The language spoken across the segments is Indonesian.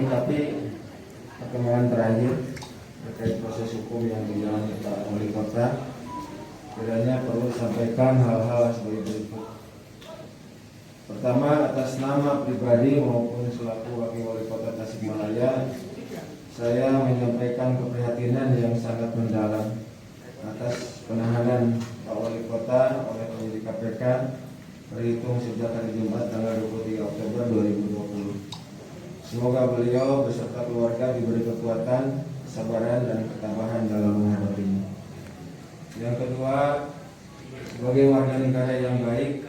menyikapi perkembangan terakhir terkait proses hukum yang dijalani Pak Wali Kota, kiranya perlu sampaikan hal-hal sebagai berikut. Pertama, atas nama pribadi maupun selaku Wakil Wali Kota Tasikmalaya, saya menyampaikan keprihatinan yang sangat mendalam atas penahanan Pak Wali Kota oleh penyidik KPK terhitung sejak hari Jumat tanggal 23 Oktober 2020. Semoga beliau beserta keluarga diberi kekuatan, kesabaran, dan ketabahan dalam menghadapinya. Yang kedua, sebagai warga negara yang baik,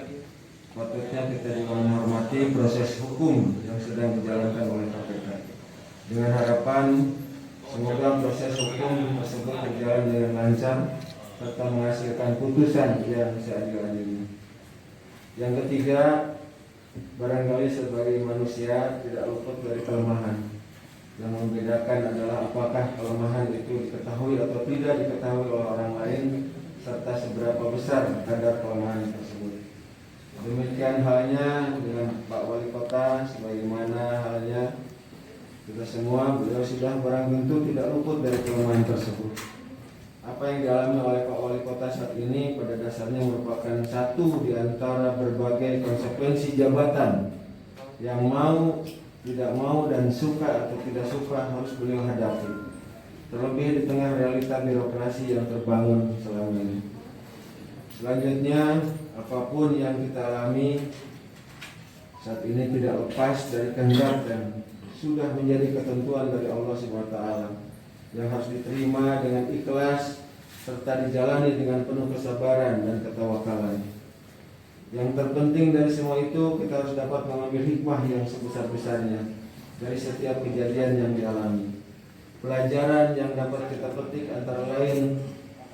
patutnya kita juga menghormati proses hukum yang sedang dijalankan oleh KPK. Dengan harapan semoga proses hukum tersebut berjalan dengan lancar serta menghasilkan putusan yang seadil-adilnya. Yang ketiga, barangkali sebagai manusia tidak luput dari kelemahan. Yang membedakan adalah apakah kelemahan itu diketahui atau tidak diketahui oleh orang lain, serta seberapa besar kadar kelemahan tersebut. Demikian halnya dengan Pak Wali Kota, sebagaimana halnya kita semua, beliau sudah barang tentu tidak luput dari kelemahan tersebut. Apa yang dialami oleh Pak Wali Kota saat ini pada dasarnya merupakan satu di antara berbagai konsekuensi jabatan yang mau, tidak mau, dan suka atau tidak suka harus beliau hadapi. Terlebih di tengah realita birokrasi yang terbangun selama ini. Selanjutnya, apapun yang kita alami saat ini tidak lepas dari kehendak dan sudah menjadi ketentuan dari Allah SWT yang harus diterima dengan ikhlas serta dijalani dengan penuh kesabaran dan ketawakalan. Yang terpenting dari semua itu, kita harus dapat mengambil hikmah yang sebesar-besarnya dari setiap kejadian yang dialami. Pelajaran yang dapat kita petik antara lain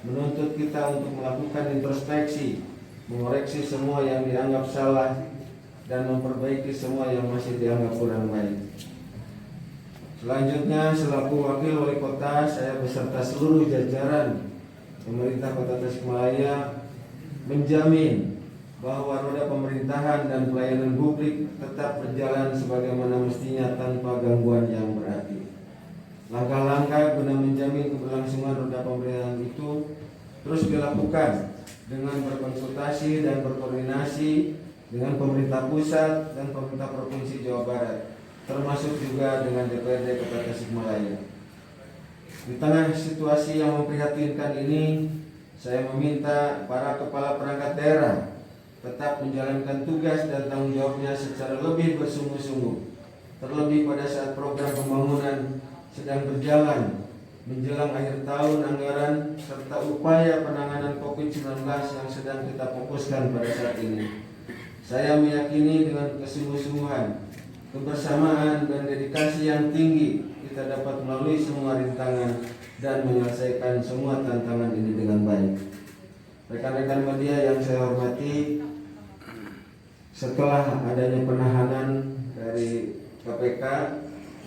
menuntut kita untuk melakukan introspeksi, mengoreksi semua yang dianggap salah, dan memperbaiki semua yang masih dianggap kurang baik. Selanjutnya, selaku Wakil Wali Kota, saya beserta seluruh jajaran pemerintah Kota Tasikmalaya menjamin bahwa roda pemerintahan dan pelayanan publik tetap berjalan sebagaimana mestinya tanpa gangguan yang berarti. Langkah-langkah guna menjamin keberlangsungan roda pemerintahan itu terus dilakukan dengan berkonsultasi dan berkoordinasi dengan pemerintah pusat dan pemerintah Provinsi Jawa Barat, termasuk juga dengan DPRD Kota Tasikmalaya. Di tengah situasi yang memprihatinkan ini, saya meminta para kepala perangkat daerah tetap menjalankan tugas dan tanggung jawabnya secara lebih bersungguh-sungguh, terlebih pada saat program pembangunan sedang berjalan menjelang akhir tahun anggaran serta upaya penanganan COVID-19 yang sedang kita fokuskan pada saat ini. Saya meyakini dengan kesungguh-sungguhan, kebersamaan, dan dedikasi yang tinggi kita dapat melalui semua rintangan dan menyelesaikan semua tantangan ini dengan baik. Rekan-rekan media yang saya hormati, setelah adanya penahanan dari KPK,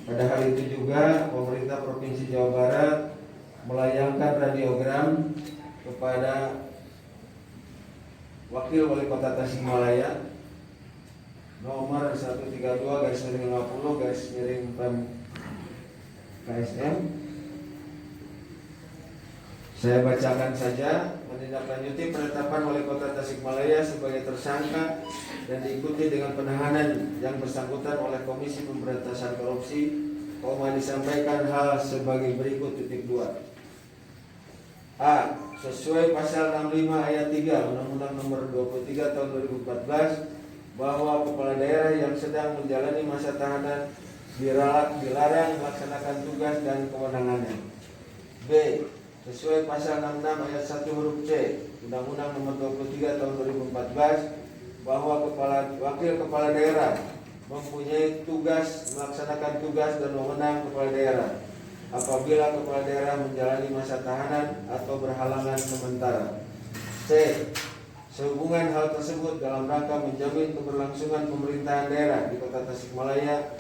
pada hari itu juga pemerintah Provinsi Jawa Barat melayangkan radiogram kepada Wakil Wali Kota Tasikmalaya nomor 132/50/PEM KSM. Saya bacakan saja. Menindaklanjuti penetapan Wali Kota Tasikmalaya sebagai tersangka dan diikuti dengan penahanan yang bersangkutan oleh Komisi Pemberantasan Korupsi, disampaikan hal sebagai berikut. 2. A. Sesuai pasal 65 ayat 3 Undang-Undang Nomor 23 Tahun 2014, bahwa kepala daerah yang sedang menjalani masa tahanan dilarang melaksanakan tugas dan kewenangannya. B. Sesuai pasal 66 ayat 1 huruf C Undang-Undang Nomor 23 Tahun 2014, bahwa wakil kepala daerah mempunyai tugas melaksanakan tugas dan wewenang kepala daerah apabila kepala daerah menjalani masa tahanan atau berhalangan sementara. C. Sehubungan hal tersebut dalam rangka menjamin keberlangsungan pemerintahan daerah di Kota Tasikmalaya,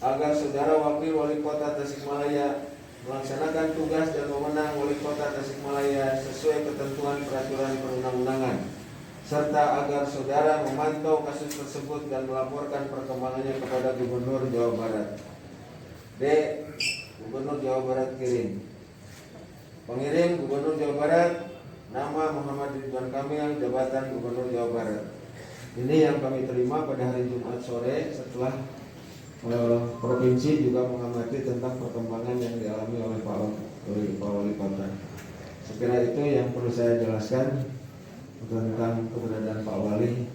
agar saudara Wakil Wali Kota Tasikmalaya melaksanakan tugas dan wewenang Wali Kota Tasikmalaya sesuai ketentuan peraturan perundang-undangan, serta agar saudara memantau kasus tersebut dan melaporkan perkembangannya kepada Gubernur Jawa Barat. D. Gubernur Jawa Barat kirim. Pengirim Gubernur Jawa Barat, nama Muhammad Ridwan Kamil, jabatan Gubernur Jawa Barat. Ini yang kami terima pada hari Jumat sore setelah provinsi juga mengamati tentang perkembangan yang dialami oleh Pak Wali Kota. Sekira itu yang perlu saya jelaskan tentang keberadaan Pak Wali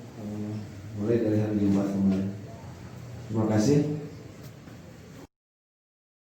mulai dari hari Jumat kemarin. Terima kasih.